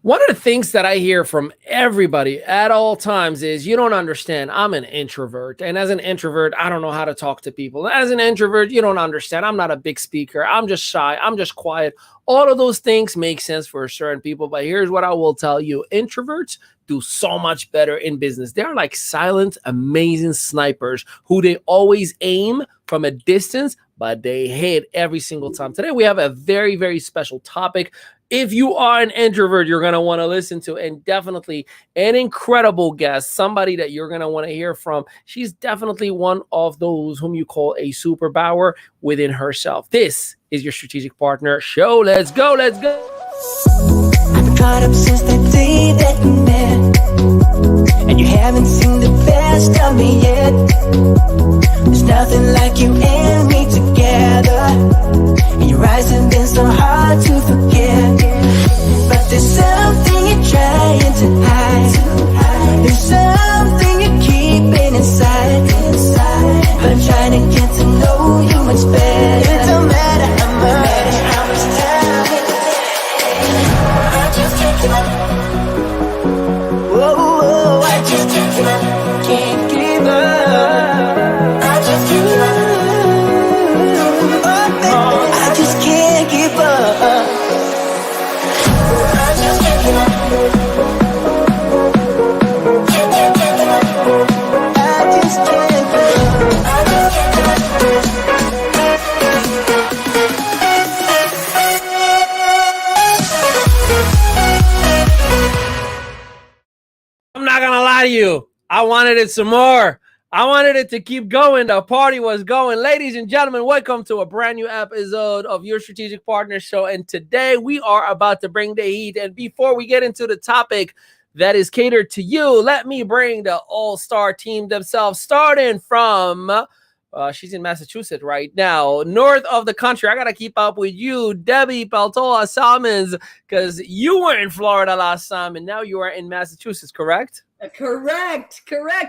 One of the things that I hear from everybody at all times is you don't understand. I'm an introvert. And as an introvert, I don't know how to talk to people. As an introvert, you don't understand. I'm not a big speaker. I'm just shy. I'm just quiet. All of those things make sense for certain people. But here's what I will tell you: introverts do so much better in business. They're like silent, amazing snipers who they always aim from a distance, but they hit every single time. Today, we have a very, very special topic. If you are an introvert, you're going to want to listen to, and definitely an incredible guest, somebody that you're going to want to hear from. She's definitely one of those whom you call a superpower within herself. This is your strategic partner show. Let's go. Let's go. I've been caught up since the day that we met, and you haven't seen the best of me yet. There's nothing like you and me together, and your eyes have been so hard to forget. But there's something you're trying to hide. There's something you're keeping inside. But I'm trying to get to know you much better. It don't matter how much time it takes. I just can't give up. Whoa, I just can't give up. Can't give up. I just can't give up. Oh, I just can't give up. I just can't give up. Can't give up. I just can't give up. I just can't give up. I'm not going to lie to you. I wanted it some more. I wanted it to keep going. The party was going. Ladies and gentlemen, welcome to a brand new episode of Your Strategic Partner Show. And today we are about to bring the heat. And before we get into the topic that is catered to you, let me bring the all-star team themselves, starting from, she's in Massachusetts right now, north of the country. I got to keep up with you, Debbie Peltola Salmons, because you were in Florida last time and now you are in Massachusetts, correct? Correct.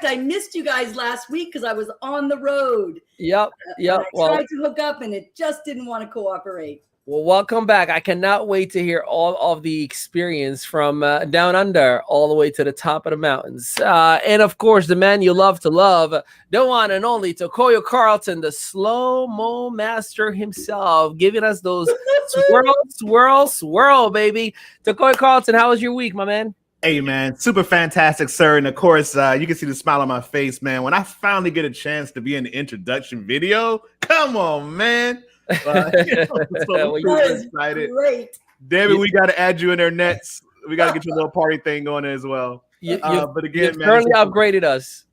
I missed you guys last week because I was on the road. Yep. I tried to hook up and it just didn't want to cooperate. Well, welcome back. I cannot wait to hear all of the experience from down under all the way to the top of the mountains. And of course, the man you love to love, the one and only Tokoyo Carlton, the slow-mo master himself, giving us those swirl, baby. Tokoyo Carlton, how was your week, my man? Hey, man, super fantastic, sir. And of course, you can see the smile on my face, man. When I finally get a chance to be in the introduction video, come on, man. So excited. Great. David, we got to add you in there next. We got to get your little party thing going as well. But again, man, currently upgraded us.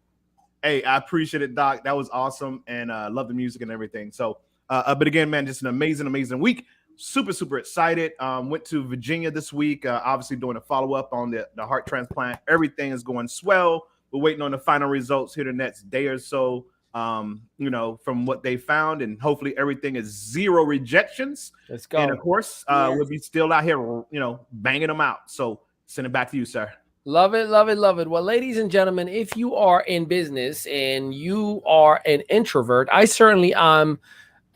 Hey, I appreciate it, Doc. That was awesome. And love the music and everything. So, but again, man, just an amazing week. Super excited. Went to Virginia this week, obviously doing a follow-up on the heart transplant. Everything is going swell. We're waiting on the final results here the next day or so, from what they found, and hopefully everything is zero rejections. Let's go. And of course, we'll be still out here, banging them out. So send it back to you, sir. Love it. Well, ladies and gentlemen, if you are in business and you are an introvert, I certainly am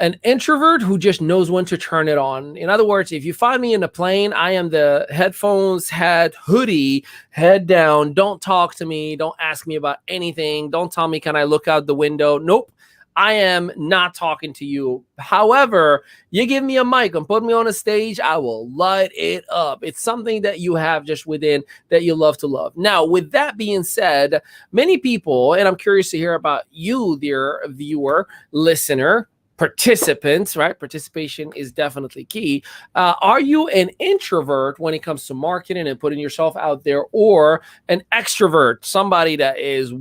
an introvert who just knows when to turn it on. In other words, if you find me in a plane, I am the headphones, hoodie, head down. Don't talk to me. Don't ask me about anything. Don't tell me, can I look out the window? Nope. I am not talking to you. However, you give me a mic and put me on a stage, I will light it up. It's something that you have just within that you love to love. Now, with that being said, many people, and I'm curious to hear about you, dear viewer, listener, participants, right? Participation is definitely key. Are you an introvert when it comes to marketing and putting yourself out there, or an extrovert, somebody that is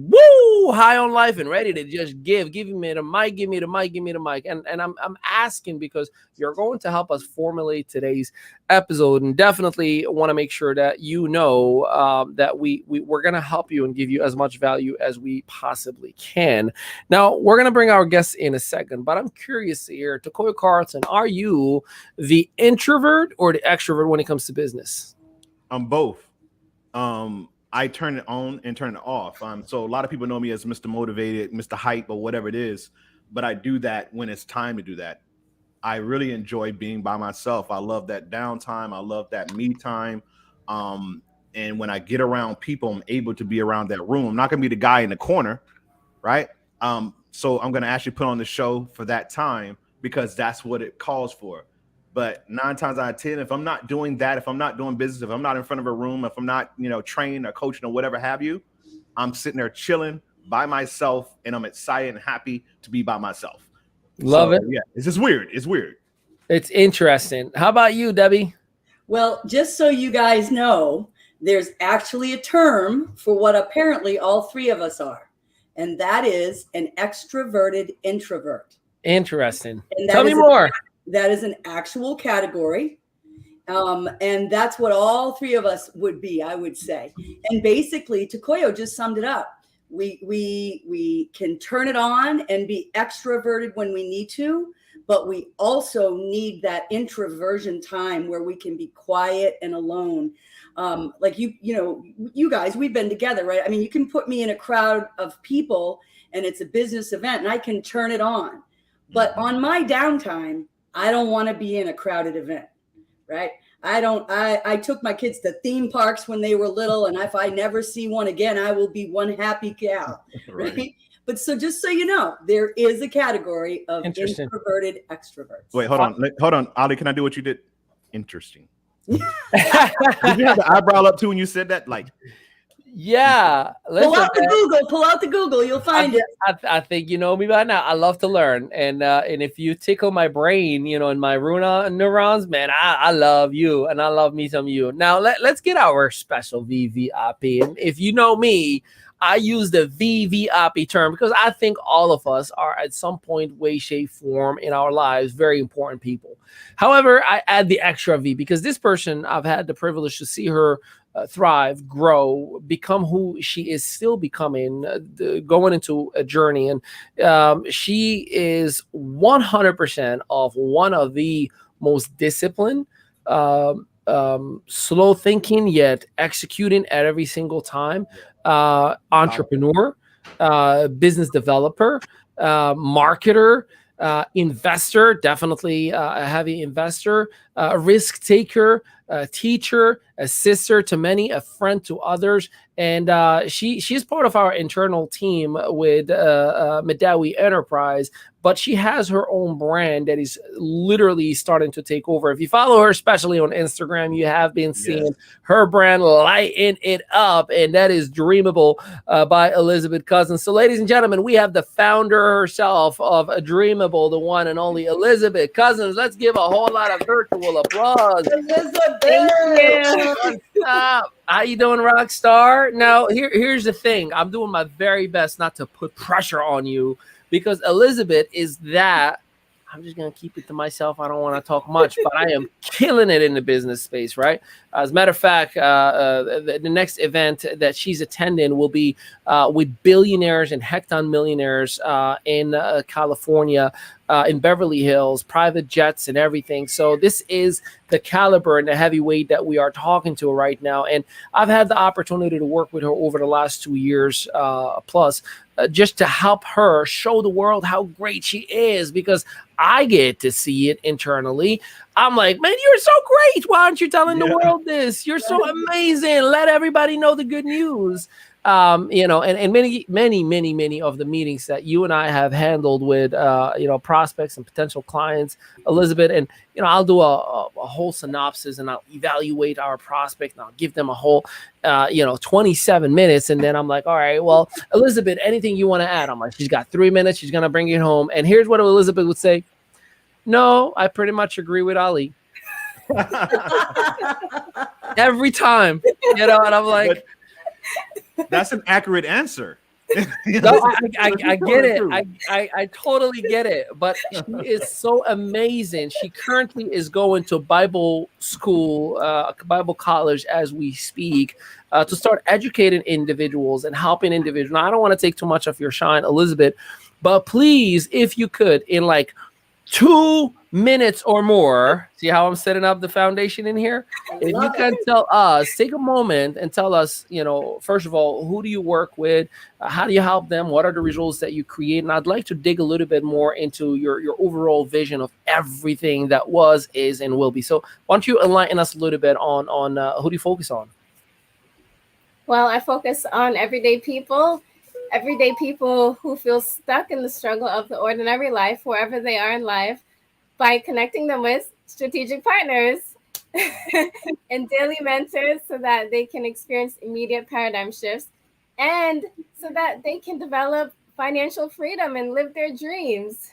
high on life and ready to just give me the mic. And I'm asking because you're going to help us formulate today's episode, and definitely want to make sure that you know that we're going to help you and give you as much value as we possibly can. Now, we're going to bring our guests in a second, but I'm curious here, Tokoyo Carlton, are you the introvert or the extrovert when it comes to business? I'm both. I turn it on and turn it off. So a lot of people know me as Mr. Motivated, Mr. Hype, or whatever it is, but I do that when it's time to do that. I really enjoy being by myself. I love that downtime. I love that me time. And when I get around people, I'm able to be around that room. I'm not going to be the guy in the corner, right? So I'm going to actually put on the show for that time because that's what it calls for. But 9 times out of 10, if I'm not doing that, if I'm not doing business, if I'm not in front of a room, if I'm not, trained or coaching or whatever have you, I'm sitting there chilling by myself, and I'm excited and happy to be by myself. Love it. Yeah, it's just weird. It's weird. It's interesting. How about you, Debbie? Well, just so you guys know, there's actually a term for what apparently all three of us are, and that is an extroverted introvert. Interesting. And Tell me more. That is an actual category. And that's what all three of us would be, I would say. And basically, Takoyo just summed it up. We can turn it on and be extroverted when we need to, but we also need that introversion time where we can be quiet and alone. Like you guys, we've been together, right? I mean, you can put me in a crowd of people and it's a business event and I can turn it on. But on my downtime, I don't want to be in a crowded event, right? I took my kids to theme parks when they were little, and if I never see one again, I will be one happy cow, right? But so just so you know, there is a category of introverted extroverts. Wait, hold on. Ali, can I do what you did? Interesting. Did you have the eyebrow up too when you said that? Like, yeah. Listen, pull out the Google. You'll find it. I think you know me by now. I love to learn, and if you tickle my brain, and my neurons, man, I love you, and I love me some you. Now let's get our special VVIP, and if you know me, I use the VVIP term because I think all of us are at some point, way, shape, form in our lives very important people. However, I add the extra V because this person, I've had the privilege to see her thrive, grow, become who she is still becoming, going into a journey. And she is 100% of one of the most disciplined, slow thinking, yet executing at every single time, entrepreneur, business developer, marketer, investor, definitely a heavy investor, a risk taker, a teacher, a sister to many, a friend to others. And she's part of our internal team with Medawi Enterprise, but she has her own brand that is literally starting to take over. If you follow her, especially on Instagram, you have been seeing her brand lighting it up, and that is Dreamable by Elizabeth Cousins. So, ladies and gentlemen, we have the founder herself of Dreamable, the one and only Elizabeth Cousins. Let's give a whole lot of virtual applause. Elizabeth! Thank you. Stop. How you doing, rock star? Now, here's the thing. I'm doing my very best not to put pressure on you because Elizabeth is that. I'm just going to keep it to myself. I don't want to talk much, but I am killing it in the business space, right? As a matter of fact, the next event that she's attending will be with billionaires and hecton millionaires in California, in Beverly Hills, private jets and everything. So this is the caliber and the heavyweight that we are talking to right now. And I've had the opportunity to work with her over the last 2 years plus, just to help her show the world how great she is, because I get to see it internally. I'm like, man, you're so great. Why aren't you telling the world this? You're so amazing. Let everybody know the good news. And many of the meetings that you and I have handled with, prospects and potential clients, Elizabeth, and, I'll do a whole synopsis and I'll evaluate our prospect and I'll give them a whole, 27 minutes. And then I'm like, all right, well, Elizabeth, anything you want to add? I'm like, she's got 3 minutes. She's going to bring it home. And here's what Elizabeth would say. No, I pretty much agree with Ali. Every time, and I'm like, that's an accurate answer. No, I get it. I totally get it. But she is so amazing. She currently is going to Bible school, Bible college as we speak, to start educating individuals and helping individuals. Now, I don't want to take too much of your shine, Elizabeth, but please, if you could, in like 2 minutes or more. See how I'm setting up the foundation in here? I If you love can it. tell us, take a moment and tell us, first of all, who do you work with? How do you help them? What are the results that you create? And I'd like to dig a little bit more into your overall vision of everything that was, is, and will be. So why don't you enlighten us a little bit on who do you focus on? Well, I focus on everyday people who feel stuck in the struggle of the ordinary life, wherever they are in life, by connecting them with strategic partners and daily mentors so that they can experience immediate paradigm shifts and so that they can develop financial freedom and live their dreams.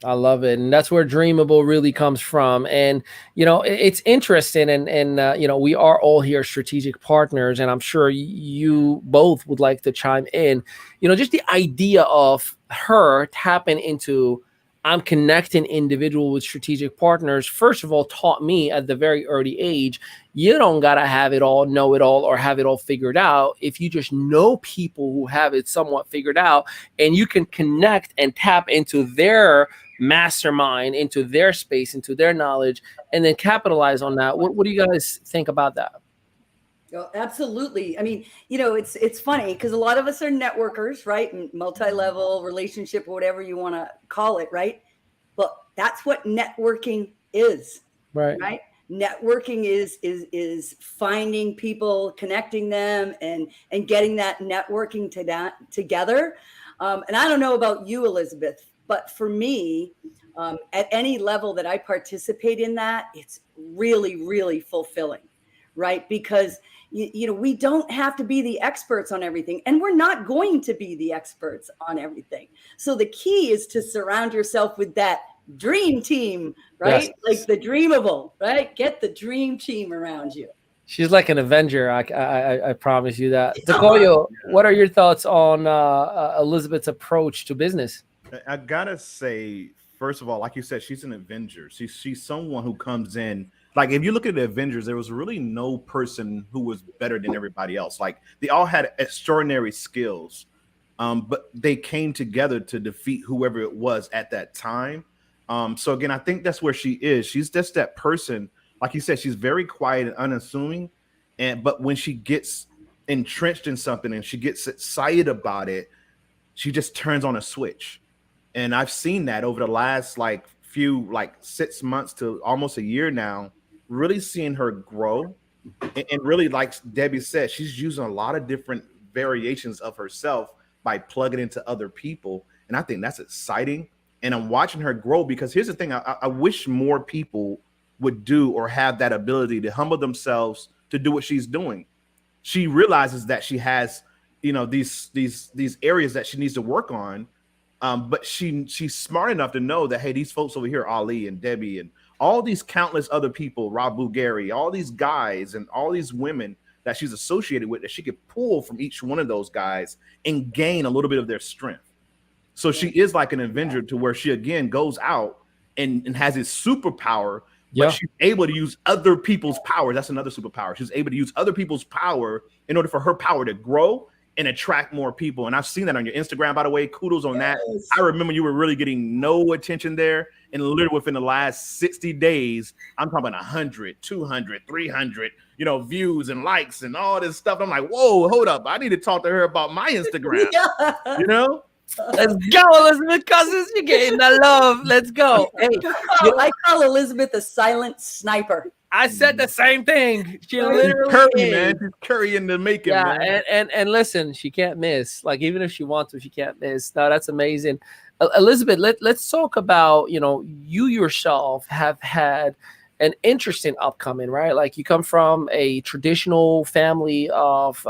I love it, and that's where dreamable really comes from. And it's interesting, and we are all here strategic partners, and I'm sure you both would like to chime in. Just the idea of her tapping into, I'm connecting individual with strategic partners, first of all, taught me at the very early age, you don't gotta have it all, know it all, or have it all figured out. If you just know people who have it somewhat figured out, and you can connect and tap into their mastermind, into their space, into their knowledge, and then capitalize on that. What do you guys think about that? Oh, absolutely. I mean, it's funny because a lot of us are networkers, right? And multi-level relationship, or whatever you want to call it, right? But that's what networking is, Right. right? Networking is finding people, connecting them, and getting that networking to that together. And I don't know about you, Elizabeth, but for me, at any level that I participate in that, it's really, really fulfilling, right? Because we don't have to be the experts on everything, and we're not going to be the experts on everything. So the key is to surround yourself with that dream team, right? Yes. Like the dreamable, right? Get the dream team around you. She's like an Avenger. I promise you that. Takoyo, what are your thoughts on Elizabeth's approach to business? I gotta say, first of all, like you said, she's an Avenger. She's someone who comes in. Like, if you look at the Avengers, there was really no person who was better than everybody else. Like, they all had extraordinary skills, but they came together to defeat whoever it was at that time. So again, I think that's where she is. She's just that person. Like you said, she's very quiet and unassuming, but when she gets entrenched in something and she gets excited about it, she just turns on a switch. And I've seen that over the last few 6 months to almost a year now, really seeing her grow. And really, like Debbie said, she's using a lot of different variations of herself by plugging into other people. And I think that's exciting. And I'm watching her grow, because here's the thing. I wish more people would do or have that ability to humble themselves to do what she's doing. She realizes that she has, these areas that she needs to work on. But she's smart enough to know that, hey, these folks over here, Ali and Debbie and all these countless other people, Rob Bulgari, all these guys and all these women that she's associated with, that she could pull from each one of those guys and gain a little bit of their strength. So she is like an Avenger, to where she again goes out and has this superpower, but she's able to use other people's power. That's another superpower. She's able to use other people's power in order for her power to grow and attract more people. And I've seen that on your Instagram, by the way. Kudos on that. I remember you were really getting no attention there. And literally within the last 60 days, I'm talking about 100, 200, 300, views and likes and all this stuff. I'm like, whoa, hold up. I need to talk to her about my Instagram, Let's go, Elizabeth Cousins. You're getting the love. Let's go. Hey, I call Elizabeth a silent sniper. I said the same thing. She literally Curry, man. She's Curry in the making, man. And listen, she can't miss. Like, even if she wants to, she can't miss. No, that's amazing. Elizabeth, let's talk about, you yourself have had an interesting upcoming, right? Like, you come from a traditional family of,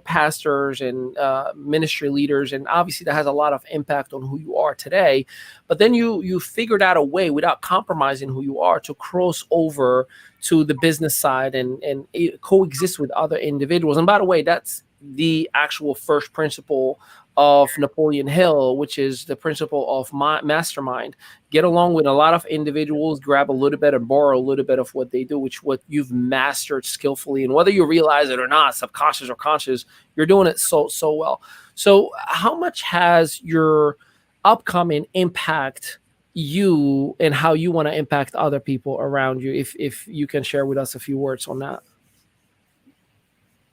pastors and ministry leaders, and obviously that has a lot of impact on who you are today. But then you figured out a way, without compromising who you are, to cross over to the business side and coexist with other individuals. And by the way, that's the actual first principle of Napoleon Hill, which is the principle of mastermind. Get along with a lot of individuals, grab a little bit and borrow a little bit of what they do, which what you've mastered skillfully. And whether you realize it or not, subconscious or conscious, you're doing it so well. So how much has your upcoming impact you and how you want to impact other people around you. If you can share with us a few words on that.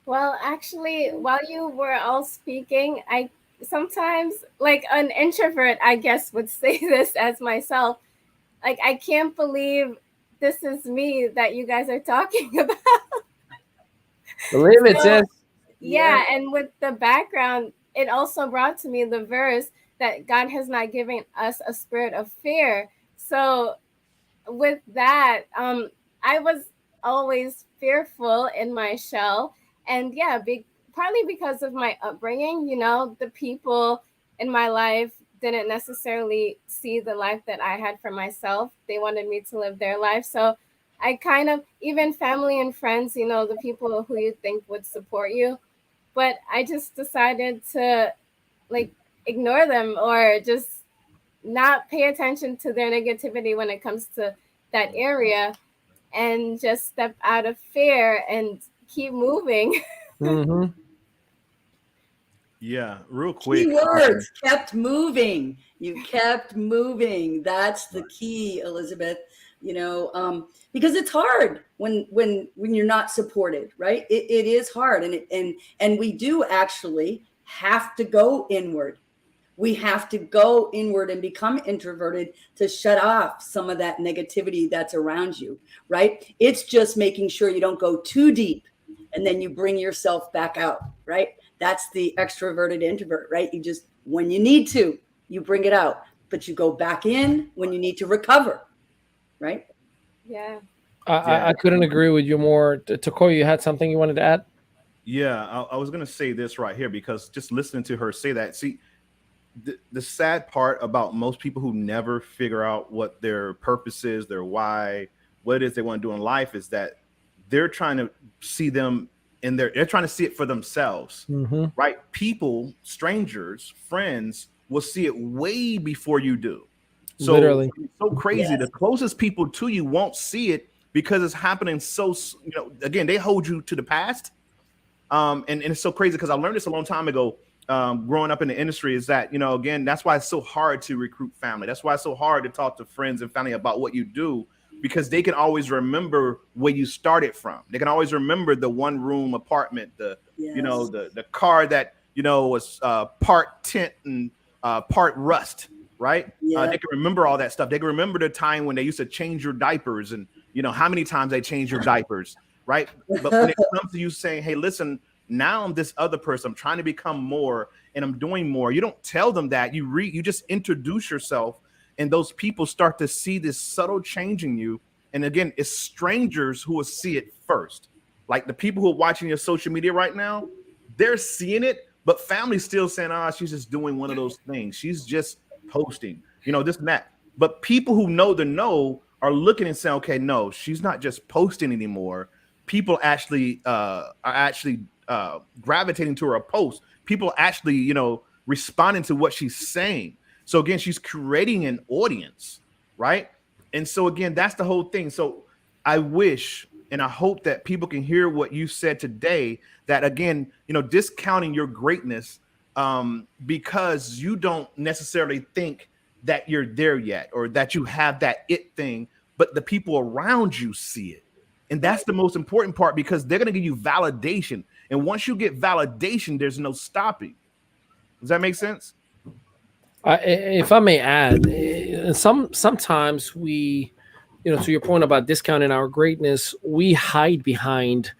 Well, actually, while you were all speaking, I sometimes, like an introvert, I guess, would say this as myself. Like, I can't believe this is me that you guys are talking about. Believe it, So, sis. yeah, and with the background, it also brought to me the verse that God has not given us a spirit of fear. So with that, I was always fearful in my shell, and yeah, partly because of my upbringing. The people in my life didn't necessarily see the life that I had for myself. They wanted me to live their life, so I kind of, even family and friends, the people who you think would support you, but I just decided to, like, ignore them or just not pay attention to their negativity when it comes to that area, and just step out of fear and keep moving. Mm-hmm. Yeah, real Key quick. words, kept moving. You kept moving. That's the key, Elizabeth. Because it's hard when you're not supported, right? It is hard, and we do actually have to go inward. We have to go inward and become introverted to shut off some of that negativity that's around you, right? It's just making sure you don't go too deep and then you bring yourself back out, right? That's the extroverted introvert, right? You just, when you need to, you bring it out, but you go back in when you need to recover, right? Yeah. I couldn't agree with you more. Takoya, you had something you wanted to add? Yeah, I was gonna say this right here because just listening to her say that, see, the sad part about most people who never figure out what their purpose is, their why, what it is they want to do in life, is that they're trying to see them they're trying to see it for themselves, Mm-hmm. right? People, strangers, friends will see it way before you do. So Literally. it's so crazy. Yes. The closest people to you won't see it because it's happening so, again, they hold you to the past. And it's so crazy because I learned this a long time ago, growing up in the industry, is that, again, that's why it's so hard to recruit family. That's why it's so hard to talk to friends and family about what you do, because they can always remember where you started from. They can always remember the one room apartment, Yes. the car that, was part tint and part rust, right? Yeah. They can remember all that stuff. They can remember the time when they used to change your diapers and, how many times they changed your diapers, right? But when it comes to you saying, hey, listen, now I'm this other person, I'm trying to become more and I'm doing more. You don't tell them that. You just introduce yourself, and those people start to see this subtle change in you. And again, it's strangers who will see it first. Like the people who are watching your social media right now, they're seeing it, but family's still saying, she's just doing one of those things. She's just posting, this and that. But people who know the know are looking and saying, okay, no, she's not just posting anymore. People actually are gravitating to her post. People actually, responding to what she's saying. So again, she's creating an audience, right? And so again, that's the whole thing. So I wish and I hope that people can hear what you said today, that again, discounting your greatness because you don't necessarily think that you're there yet or that you have that it thing, but the people around you see it. And that's the most important part, because they're going to give you validation. And once you get validation, there's no stopping. Does that make sense? If I may add, sometimes we, to your point about discounting our greatness, we hide behind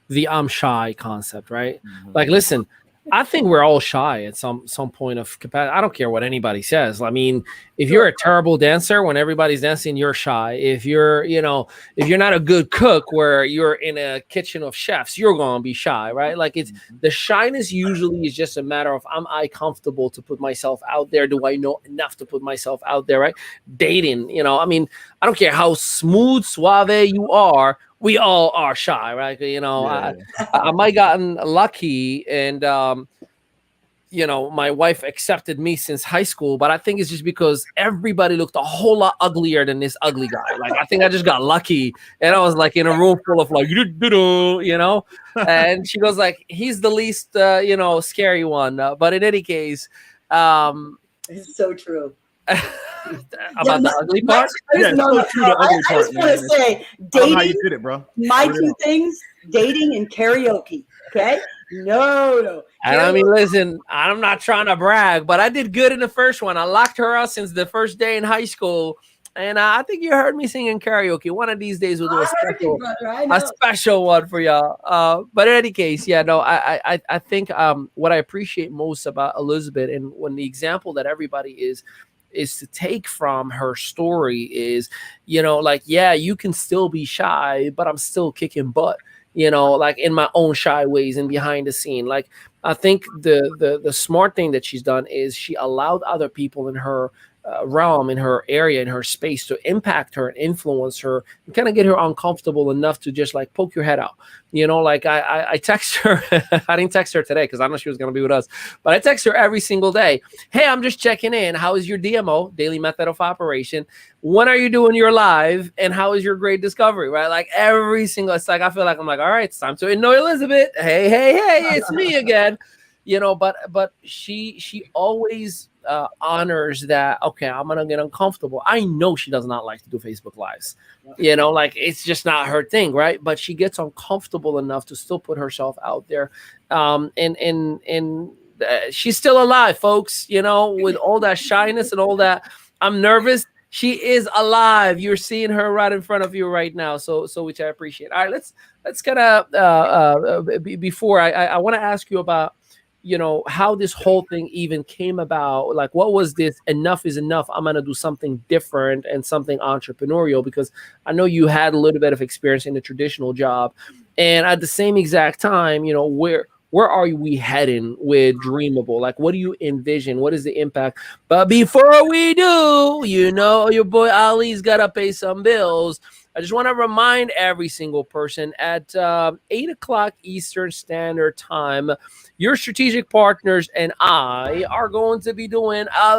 the I'm shy concept, right? Mm-hmm. Like, listen, I think we're all shy at some point of capacity. I don't care what anybody says. I mean, if you're a terrible dancer when everybody's dancing, you're shy. If you're, if you're not a good cook where you're in a kitchen of chefs, you're gonna be shy, right? Like, it's the shyness usually is just a matter of, am I comfortable to put myself out there? Do I know enough to put myself out there, right? Dating, I mean, I don't care how smooth, suave you are. We all are shy, right? I might gotten lucky and, my wife accepted me since high school, but I think it's just because everybody looked a whole lot uglier than this ugly guy. Like, I think I just got lucky, and I was like in a room full of like, and she goes like, he's the least, scary one. But in any case, it's so true. About the ugly part. Yeah, so true, the ugly I part, just want man. to say, I love how you dating, did it, bro. my Really two don't. things, dating and karaoke. Okay? No. And I mean, Karaoke. listen, I'm not trying to brag, but I did good in the first one. I locked her out since the first day in high school, and I think you heard me singing karaoke. One of these days, we'll do I heard you, brother. I a know. special one for y'all. But in any case, yeah, no, I think what I appreciate most about Elizabeth, and when the example that everybody is to take from her story is, like, yeah, you can still be shy, but I'm still kicking butt. Like in my own shy ways and behind the scene. Like, I think the smart thing that she's done is she allowed other people in her realm, in her area, in her space to impact her and influence her and kind of get her uncomfortable enough to just like poke your head out. Like I text her. I didn't text her today because I know she was going to be with us, but I text her every single day. Hey, I'm just checking in. How is your DMO, daily method of operation? When are you doing your live? And how is your great discovery? Right? Like every single, it's like, I feel like I'm like, all right, it's time to annoy Elizabeth. Hey, it's me again. But she always honors that. Okay, I'm gonna get uncomfortable. I know she does not like to do Facebook lives. Like it's just not her thing, right? But she gets uncomfortable enough to still put herself out there, and she's still alive, folks. With all that shyness and all that, I'm nervous. She is alive. You're seeing her right in front of you right now. So which I appreciate. All right, let's kind of before I want to ask you about how this whole thing even came about. Like, what was this enough is enough, I'm gonna do something different and something entrepreneurial? Because I know you had a little bit of experience in the traditional job, and at the same exact time, where are we heading with Dreamable? Like, what do you envision? What is the impact? But before we do, your boy Ali's got to pay some bills. I just want to remind every single person at 8 o'clock Eastern Standard Time, your strategic partners and I are going to be doing a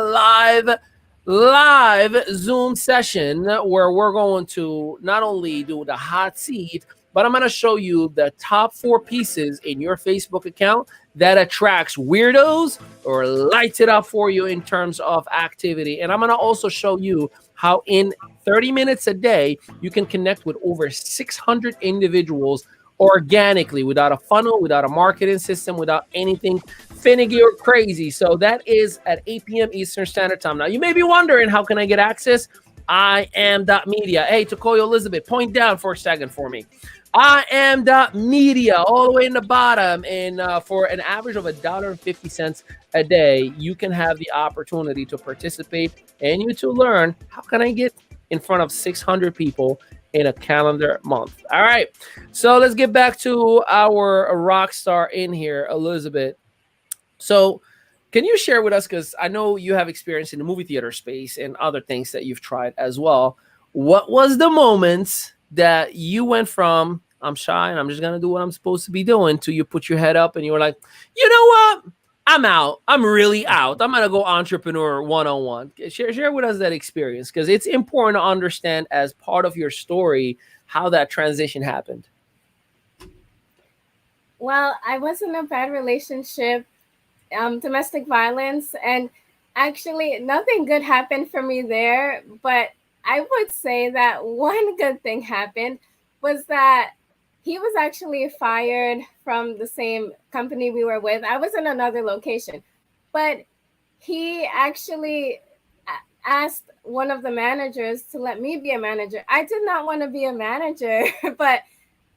live Zoom session where we're going to not only do the hot seat, but I'm going to show you the top 4 pieces in your Facebook account that attracts weirdos or lights it up for you in terms of activity. And I'm going to also show you how in 30 minutes a day, you can connect with over 600 individuals organically, without a funnel, without a marketing system, without anything finicky or crazy. So that is at 8 p.m. Eastern Standard Time. Now, you may be wondering, how can I get access? I am.media. Hey, Tokoyo Elizabeth, point down for a second for me. I am.media, all the way in the bottom. And for an average of $1.50 a day, you can have the opportunity to participate and you to learn, how can I get in front of 600 people in a calendar month? All right. So let's get back to our rock star in here, Elizabeth. So can you share with us, because I know you have experience in the movie theater space and other things that you've tried as well. What was the moments that you went from, I'm shy and I'm just going to do what I'm supposed to be doing, to you put your head up and you were like, you know what? I'm out. I'm really out. I'm going to go entrepreneur 101. Share with us that experience, because it's important to understand as part of your story how that transition happened. Well, I was in a bad relationship, domestic violence, and actually nothing good happened for me there. But I would say that one good thing happened was that he was actually fired from the same company we were with. I was in another location, but he actually asked one of the managers to let me be a manager. I did not want to be a manager, but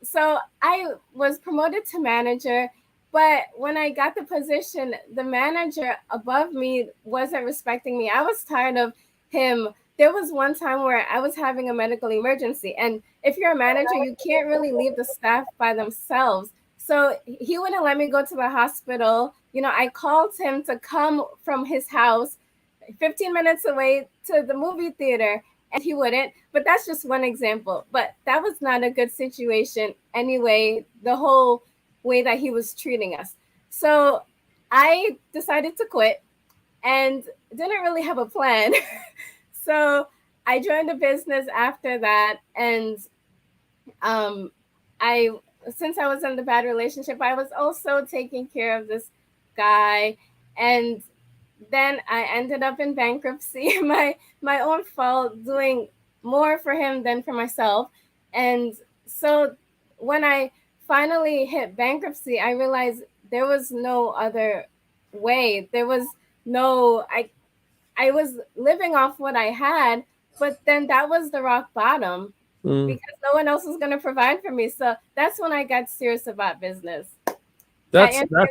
so I was promoted to manager. But when I got the position, the manager above me wasn't respecting me. I was tired of him. There was one time where I was having a medical emergency. And if you're a manager, you can't really leave the staff by themselves. So he wouldn't let me go to the hospital. I called him to come from his house 15 minutes away to the movie theater, and he wouldn't. But that's just one example. But that was not a good situation anyway, the whole way that he was treating us. So I decided to quit and didn't really have a plan. So I joined a business after that. And since I was in the bad relationship, I was also taking care of this guy. And then I ended up in bankruptcy. My own fault, doing more for him than for myself. And so when I finally hit bankruptcy, I realized there was no other way. There was no I was living off what I had, but then that was the rock bottom Mm. because no one else was going to provide for me. So that's when I got serious about business. That's That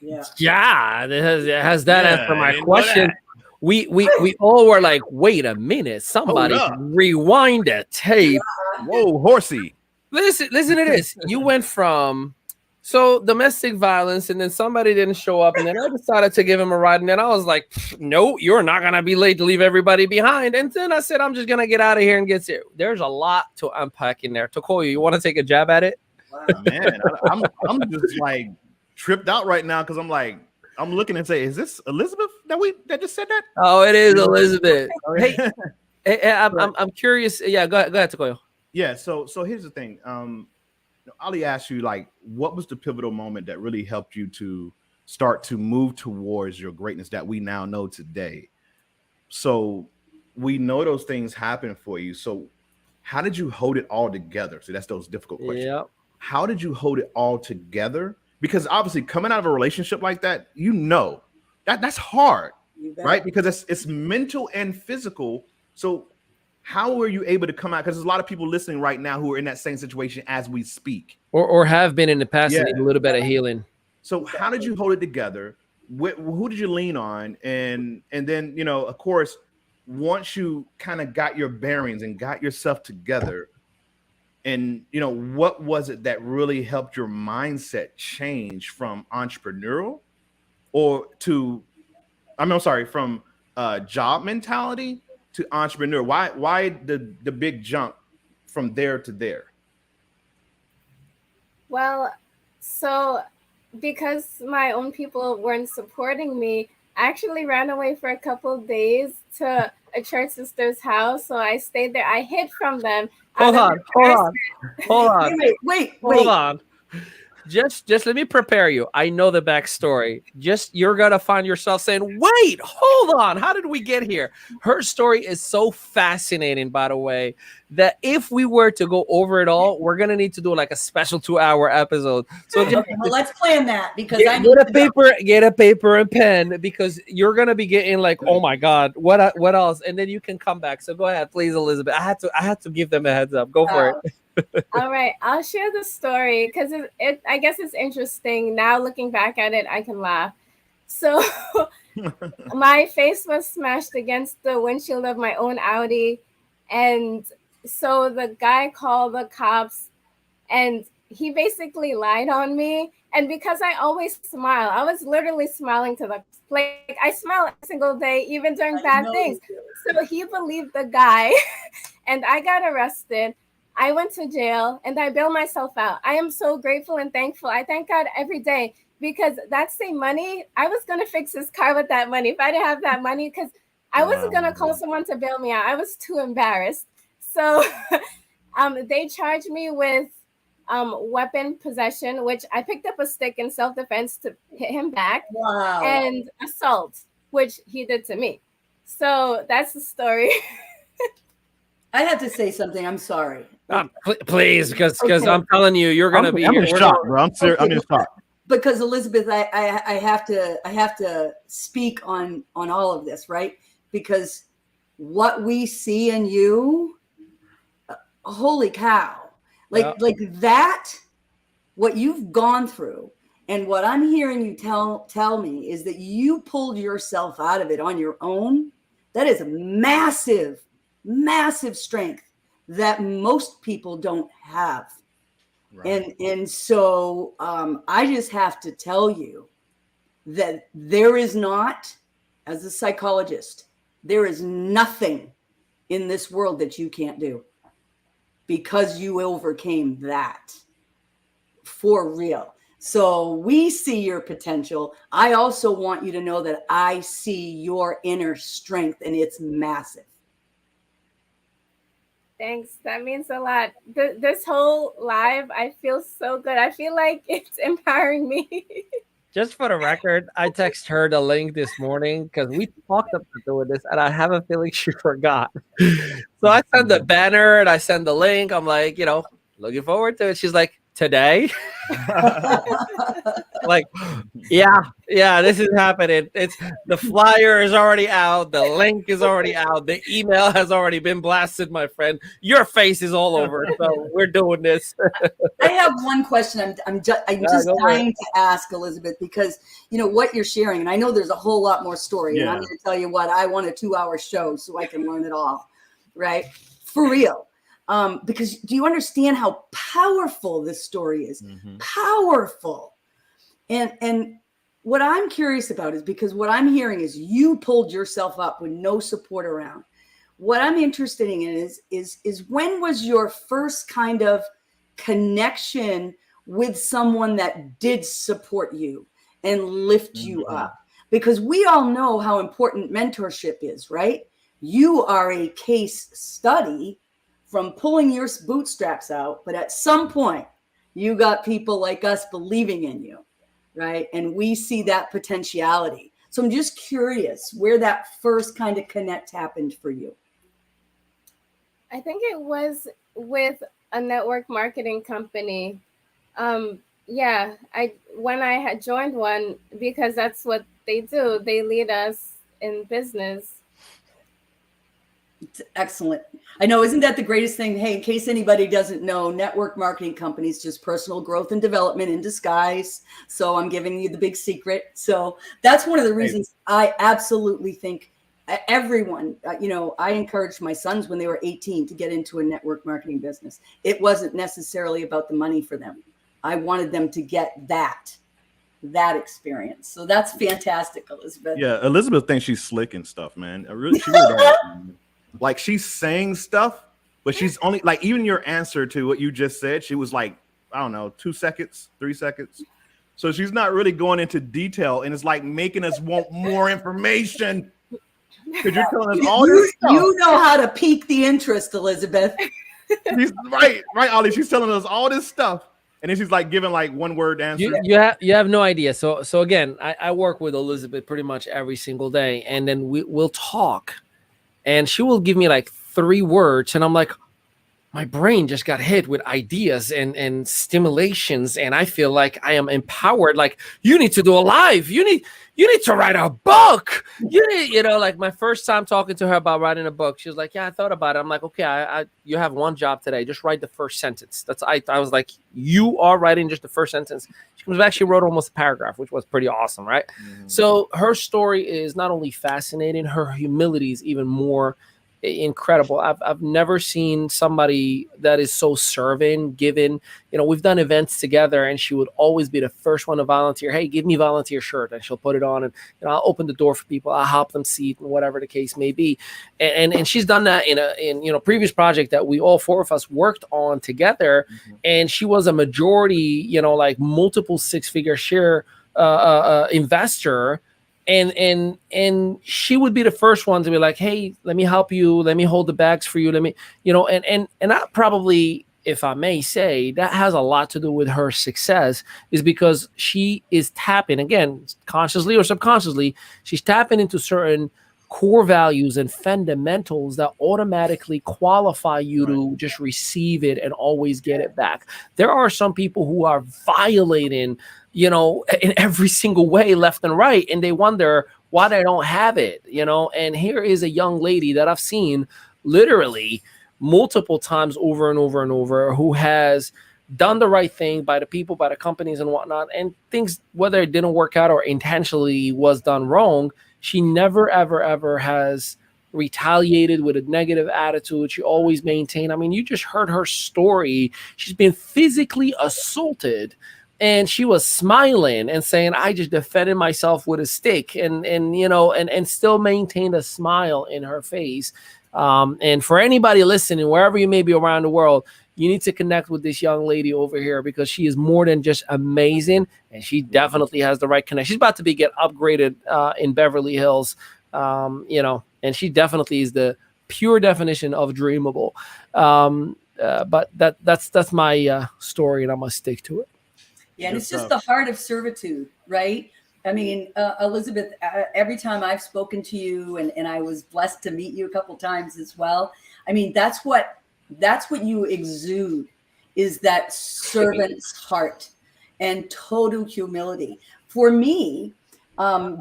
Yeah. yeah. It has that Yeah, answer I my didn't know question. that. We all were like, wait a minute, Hold somebody up. rewind the tape. Whoa, horsey. Listen to this. You went from domestic violence, and then somebody didn't show up, and then I decided to give him a ride, and then I was like, no, you're not gonna be late to leave everybody behind. And then I said, I'm just gonna get out of here and get there. There's a lot to unpack in there. Tokoyo, you want to take a jab at it? Wow. Man, I'm just like tripped out right now because I'm looking and say, is this Elizabeth that just said that? Oh, it is Elizabeth. Hey, Okay. hey, I'm curious. Yeah, go ahead, Tokoyo. Yeah, so here's the thing. Ali asked you, like, what was the pivotal moment that really helped you to start to move towards your greatness that we now know today? So we know those things happen for you. So how did you hold it all together? So that's those difficult questions. Yeah. How did you hold it all together? Because obviously coming out of a relationship like that, you know that's hard, You bet. right? Because it's mental and physical. So how were you able to come out? Because there's a lot of people listening right now who are in that same situation as we speak. Or have been in the past and Yeah. need a little bit of healing. So how did you hold it together? Who did you lean on? And then, you know, of course, once you kind of got your bearings and got yourself together, and, you know, what was it that really helped your mindset change from entrepreneurial or to, I'm sorry, from job mentality to entrepreneur? Why the big jump from there to there? Well, so because my own people weren't supporting me, I actually ran away for a couple of days to a church sister's house. So I stayed there. I hid from them. Hold out of on, hold on, hold on, Wait. hold on. Just let me prepare you. I know the backstory. Just you're gonna find yourself saying, "Wait, hold on. How did we get here?" Her story is so fascinating, by the way, that if we were to go over it all, we're gonna need to do like a special 2-hour episode. So just Okay, well, let's plan that because I need get a to know. paper and pen because you're gonna be getting like, oh my god, what else? And then you can come back. So go ahead, please, Elizabeth. I had to give them a heads up. Go for it. All right, I'll share the story because I guess it's interesting. Now looking back at it, I can laugh. So my face was smashed against the windshield of my own Audi. And so the guy called the cops and he basically lied on me. And because I always smile, I was literally smiling to the like I smile every single day, even during I bad know things. you So he believed the guy and I got arrested. I went to jail and I bailed myself out. I am so grateful and thankful. I thank God every day because that same money, I was going to fix his car with that money. If I didn't have that money, because I wasn't going to call someone to bail me out. I was too embarrassed. So they charged me with weapon possession, which I picked up a stick in self-defense to hit him back, Wow. and assault, which he did to me. So that's the story. I have to say something. I'm sorry. Please, because Okay. I'm telling you, you're gonna be I'm here. in shock, bro. I'm serious. I'm in shock. Because Elizabeth, I have to speak on all of this, right? Because what we see in you, holy cow, like that, what you've gone through, and what I'm hearing you tell me is that you pulled yourself out of it on your own. That is a massive, massive strength that most people don't have. Right. And so I just have to tell you that there is not, as a psychologist, there is nothing in this world that you can't do because you overcame that for real. So we see your potential. I also want you to know that I see your inner strength and it's massive. Thanks. That means a lot. This whole live, I feel so good. I feel like it's empowering me. Just for the record, I text her the link this morning because we talked about doing this, and I have a feeling she forgot. So I send the banner and I send the link. I'm like, looking forward to it. She's like, today? Like, yeah, this is happening. It's the flyer is already out, the link is already out, the email has already been blasted, my friend. Your face is all over, so we're doing this. I have one question. I'm just go for it. dying to ask Elizabeth, because what you're sharing, and I know there's a whole lot more story. And I'm Yeah. going to tell you what, I want a 2-hour show so I can learn it all, right? For real. Because do you understand how powerful this story is? Powerful. And what I'm curious about is, because what I'm hearing is you pulled yourself up with no support around. What I'm interested in is when was your first kind of connection with someone that did support you and lift you up? Because we all know how important mentorship is, right? You are a case study from pulling your bootstraps out, but at some point you got people like us believing in you, right? And we see that potentiality. So I'm just curious where that first kind of connect happened for you. I think it was with a network marketing company. When I had joined one, because that's what they do. They lead us in business. It's excellent. I know, isn't that the greatest thing? Hey, in case anybody doesn't know, network marketing companies, just personal growth and development in disguise. So I'm giving you the big secret. So that's one of the reasons I absolutely think everyone, I encouraged my sons when they were 18 to get into a network marketing business. It wasn't necessarily about the money for them. I wanted them to get that experience. So that's fantastic, Elizabeth. Yeah, Elizabeth thinks she's slick and stuff, man. She really does. Like, she's saying stuff, but she's only like, even your answer to what you just said, she was like, I don't know, 2 seconds, 3 seconds. So she's not really going into detail, and it's like making us want more information. Because you're telling us all this stuff. You know how to pique the interest, Elizabeth. right, Ollie. She's telling us all this stuff, and then she's like giving like one word answer. You have no idea. So again, I work with Elizabeth pretty much every single day, and then we'll talk, and she will give me like 3 words, and I'm like, my brain just got hit with ideas and stimulations, and I feel like I am empowered. Like, you need to do a live. You need to write a book. You need, like my first time talking to her about writing a book, she was like, yeah, I thought about it. I'm like, okay, you have one job today. Just write the first sentence. I was like, you are writing just the first sentence. She comes back, she wrote almost a paragraph, which was pretty awesome, right? So her story is not only fascinating, her humility is even more incredible. I've never seen somebody that is so serving, giving. We've done events together, and she would always be the first one to volunteer. Hey, give me volunteer shirt, and she'll put it on, and I'll open the door for people. I'll help them seat, and whatever the case may be. And she's done that in previous project that we all 4 of us worked on together. And she was a majority, like multiple 6-figure share investor. And she would be the first one to be like, hey, let me help you. Let me hold the bags for you. Let me, and that probably, if I may say, that has a lot to do with her success, is because she is tapping, again, consciously or subconsciously, she's tapping into certain core values and fundamentals that automatically qualify you to just receive it and always get it back. There are some people who are violating, in every single way, left and right, and they wonder why they don't have it, and here is a young lady that I've seen literally multiple times over and over and over, who has done the right thing by the people, by the companies and whatnot, and things, whether it didn't work out or intentionally was done wrong, she never, ever, ever has retaliated with a negative attitude. She always maintained. I mean, you just heard her story. She's been physically assaulted, and she was smiling and saying, I just defended myself with a stick, and still maintained a smile in her face. And for anybody listening, wherever you may be around the world, you need to connect with this young lady over here, because she is more than just amazing, and she definitely has the right connection. She's about to get upgraded in Beverly Hills, and she definitely is the pure definition of dreamable. But that's my story, and I'm gonna stick to it. Yeah, and Good it's just stuff. the heart of servitude, right? I mean, Elizabeth, every time I've spoken to you, and I was blessed to meet you a couple times as well. I mean, that's what you exude, is that servant's heart and total humility. For me,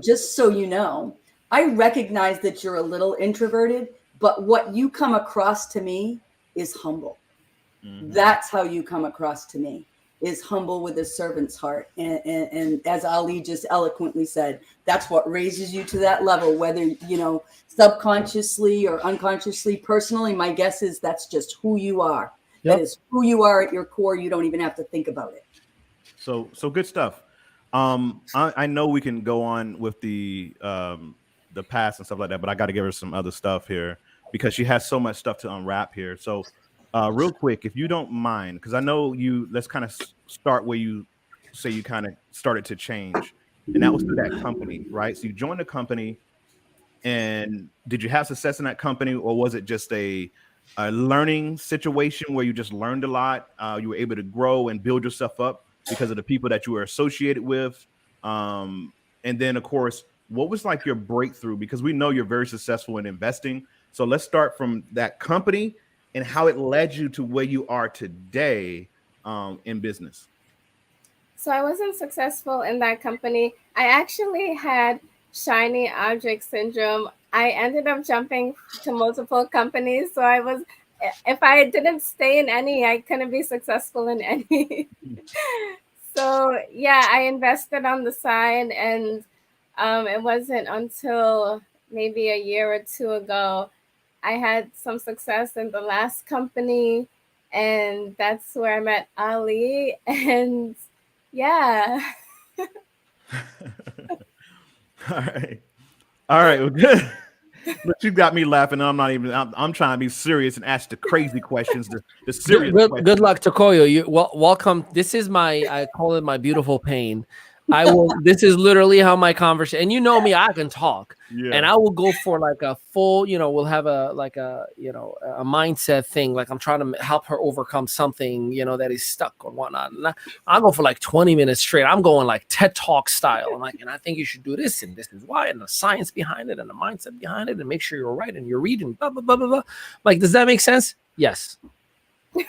just so you know, I recognize that you're a little introverted, but what you come across to me is humble. That's how you come across to me, is humble with a servant's heart. And as Ali just eloquently said, that's what raises you to that level, whether, subconsciously or unconsciously. Personally, my guess is that's just who you are. Yep. That is who you are at your core. You don't even have to think about it. So good stuff. I know we can go on with the past and stuff like that, but I got to give her some other stuff here because she has so much stuff to unwrap here. So real quick, if you don't mind, because I know let's kind of start where you say you kind of started to change, and that was through that company, right? So you joined the company, and did you have success in that company, or was it just a learning situation where you just learned a lot? You were able to grow and build yourself up because of the people that you were associated with. And then, of course, what was like your breakthrough? Because we know you're very successful in investing. So let's start from that company and how it led you to where you are today in business. So I wasn't successful in that company. I actually had shiny object syndrome. I ended up jumping to multiple companies. So if I didn't stay in any, I couldn't be successful in any. So yeah, I invested on the side, and it wasn't until maybe a year or two ago I had some success in the last company, and that's where I met Ali. And yeah. All right, well, good. But you got me laughing. I'm not even. I'm trying to be serious and ask the crazy questions. The serious. Good luck, Tokoyo. You welcome. This is I call it my beautiful pain. I will. This is literally how my conversation. And you know me, I can talk, and I will go for like a full. We'll have a mindset thing. Like I'm trying to help her overcome something, that is stuck or whatnot. And I'll go for like 20 minutes straight. I'm going like TED Talk style. I'm like, and I think you should do this, and this is why, and the science behind it, and the mindset behind it, and make sure you're right, and you're reading, blah blah blah blah blah. Like, does that make sense? Yes.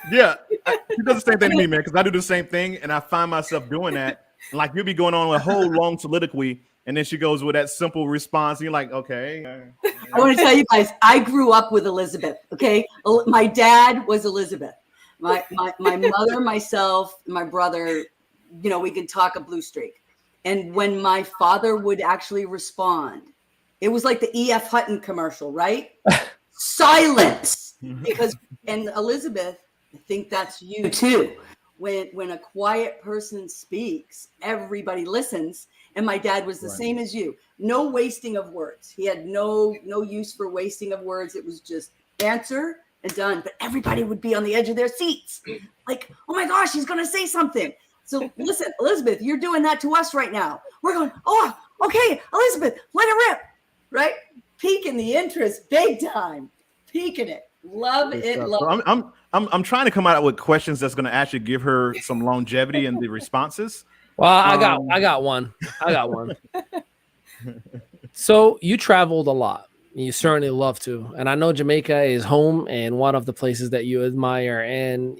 Yeah, she does the same thing to me, man. Because I do the same thing, and I find myself doing that. Like you'll be going on a whole long soliloquy, and then she goes with that simple response. And you're like, okay. I want to tell you guys, I grew up with Elizabeth. Okay, my dad was Elizabeth. My mother, myself, my brother. We could talk a blue streak. And when my father would actually respond, it was like the E.F. Hutton commercial, right? Silence, and Elizabeth, I think that's you too. When a quiet person speaks, everybody listens. And my dad was the same as you. No wasting of words. He had no use for wasting of words. It was just answer and done. But everybody would be on the edge of their seats. Like, oh my gosh, he's going to say something. So listen, Elizabeth, you're doing that to us right now. We're going, oh, okay, Elizabeth, let it rip. Right? Peaking the interest big time. Peaking it. Love it. Love it. I'm trying to come out with questions that's going to actually give her some longevity in the responses. Well, I got one. So you traveled a lot. You certainly love to, and I know Jamaica is home and one of the places that you admire. And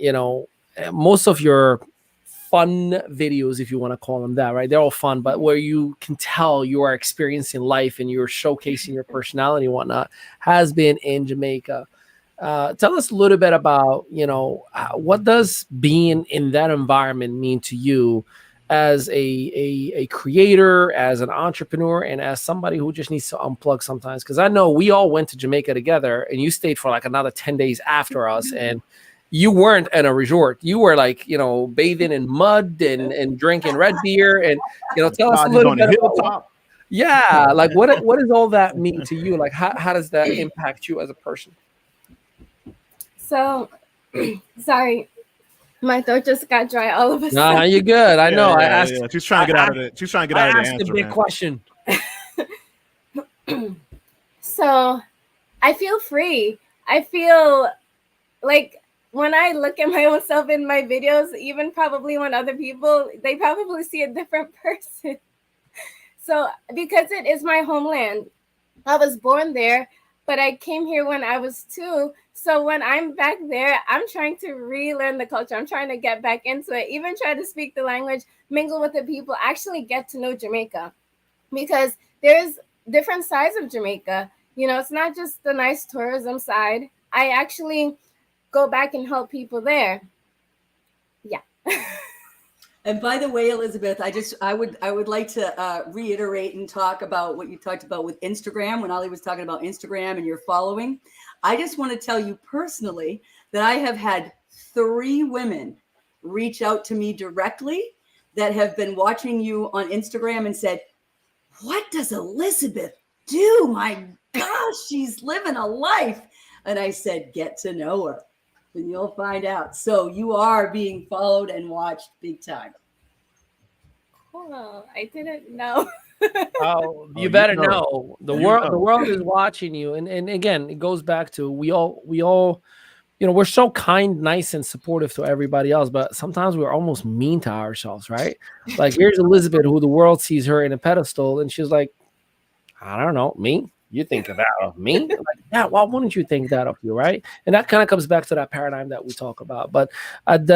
most of your fun videos, if you want to call them that, right? They're all fun, but where you can tell you are experiencing life and you're showcasing your personality and whatnot, has been in Jamaica. Tell us a little bit about, what does being in that environment mean to you as a creator, as an entrepreneur, and as somebody who just needs to unplug sometimes? Because I know we all went to Jamaica together, and you stayed for like another 10 days after us, and you weren't in a resort. You were like, bathing in mud and drinking red beer. And, tell us a little bit about, like what does all that mean to you? Like, how does that impact you as a person? So, sorry, my throat just got dry all of a sudden. Nah, you're good. I know. I asked. Yeah. She's trying to get out of it. She's trying to get out of the answer. The big question. So, I feel free. I feel like when I look at my own self in my videos, even probably when other people, they probably see a different person. So because it is my homeland, I was born there, but I came here when I was 2. So when I'm back there, I'm trying to relearn the culture. I'm trying to get back into it, even try to speak the language, mingle with the people, actually get to know Jamaica, because there's different sides of Jamaica. You know, it's not just the nice tourism side. I actually go back and help people there. Yeah. And by the way, Elizabeth, I would like to reiterate and talk about what you talked about with Instagram when Ollie was talking about Instagram and your following. I just want to tell you personally that I have had 3 women reach out to me directly that have been watching you on Instagram and said, "What does Elizabeth do? My gosh, she's living a life." And I said, "Get to know her, and you'll find out." So you are being followed and watched big time. Cool. I didn't know. Oh, you you better know. know. The You world, know. the world is watching you. And again, it goes back to we all, we're so kind, nice, and supportive to everybody else, but sometimes we're almost mean to ourselves, right? Like here's Elizabeth, who the world sees her in a pedestal, and she's like, I don't know, me? You think that of me? Like, yeah, why wouldn't you think that of you, right? And that kind of comes back to that paradigm that we talk about. But I'd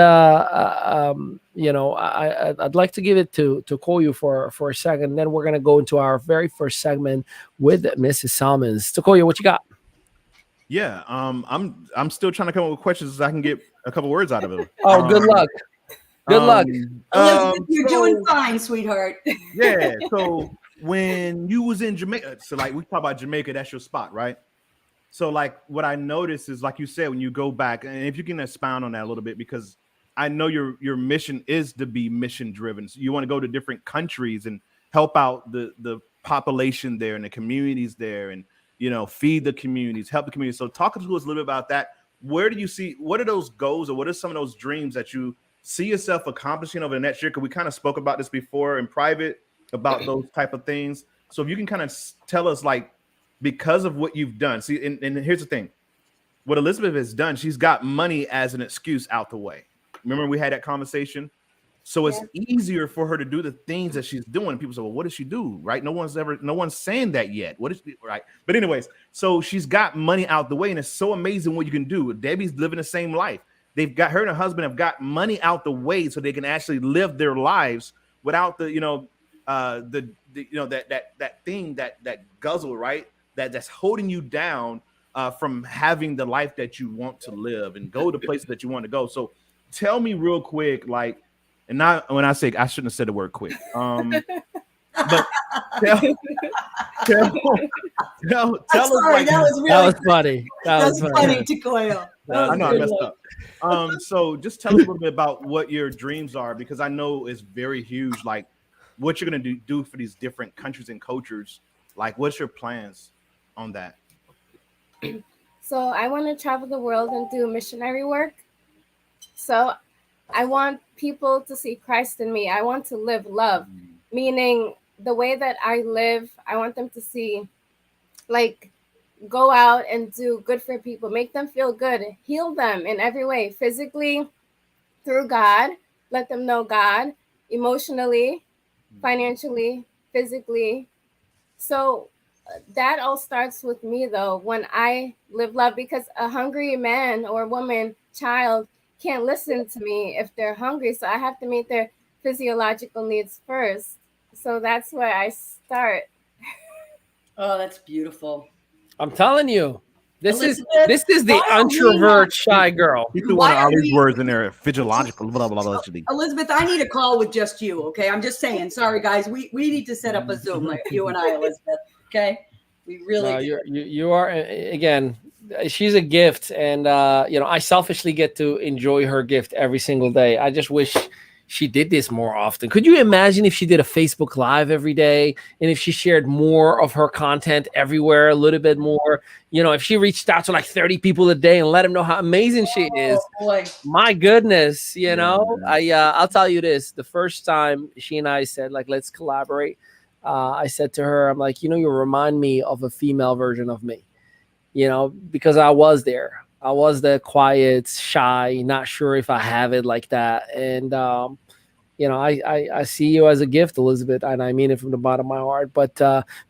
like to give it to Koyu for a second. Then we're gonna go into our very first segment with Mrs. Salmons. Takoya, what you got? Yeah, I'm still trying to come up with questions so I can get a couple words out of it. Oh, good luck. Good luck. Elizabeth, you're doing fine, sweetheart. Yeah. So when you was in Jamaica, so like we talk about Jamaica, that's your spot, right? So like what I noticed is, like you said, when you go back, and if you can expound on that a little bit, because I know your mission is to be mission driven. So you want to go to different countries and help out the population there and the communities there, and feed the communities, help the community. So talk to us a little bit about that. Where do you see, what are those goals, or what are some of those dreams that you see yourself accomplishing over the next year? Because we kind of spoke about this before in private about those type of things. So if you can kind of tell us, like, because of what you've done. See, and here's the thing. What Elizabeth has done, she's got money as an excuse out the way. Remember we had that conversation? So it's easier for her to do the things that she's doing. People say, well, what does she do? Right? No one's saying that yet. What is she, right? But anyways, so she's got money out the way, and it's so amazing what you can do. Debbie's living the same life. They've got, her and her husband have got money out the way so they can actually live their lives without the, that thing that guzzle, right? That's holding you down from having the life that you want to live and go to places that you want to go. So tell me real quick, like, and not when I say, I shouldn't have said the word quick. But tell us, Sorry, like, that was really That was funny. That was funny, Takoya. I know I messed up. So just tell us a little bit about what your dreams are, because I know it's very huge. Like, what you're gonna do for these different countries and cultures. Like, what's your plans on that? So I want to travel the world and do missionary work. So I want people to see Christ in me. I want to live love, meaning the way that I live, I want them to see, like, go out and do good for people, make them feel good, heal them in every way, physically, through God, let them know God, emotionally, financially, physically. So that all starts with me, though, when I live love, because a hungry man or woman, child, can't listen to me if they're hungry. So I have to meet their physiological needs first. So that's where I start. Oh, that's beautiful. I'm telling you, this Elizabeth, is the why are we introvert not- shy girl. You threw Why one of are all these we- words in there, physiological, blah, blah, blah, blah. Elizabeth, I need a call with just you. Okay, I'm just saying. Sorry, guys. We need to set up a Zoom, like you and I, Elizabeth. Okay, we really. No, do. you are, again. She's a gift, and I selfishly get to enjoy her gift every single day. I just wish she did this more often. Could you imagine if she did a Facebook Live every day, and if she shared more of her content everywhere, a little bit more? If she reached out to like 30 people a day and let them know how amazing she is. Oh, boy. My goodness, Yeah. I'll tell you this: the first time she and I said, like, let's collaborate, I said to her, I'm like, you remind me of a female version of me. Because I was there. I was the quiet, shy, not sure if I have it like that. And I see you as a gift, Elizabeth, and I mean it from the bottom of my heart. But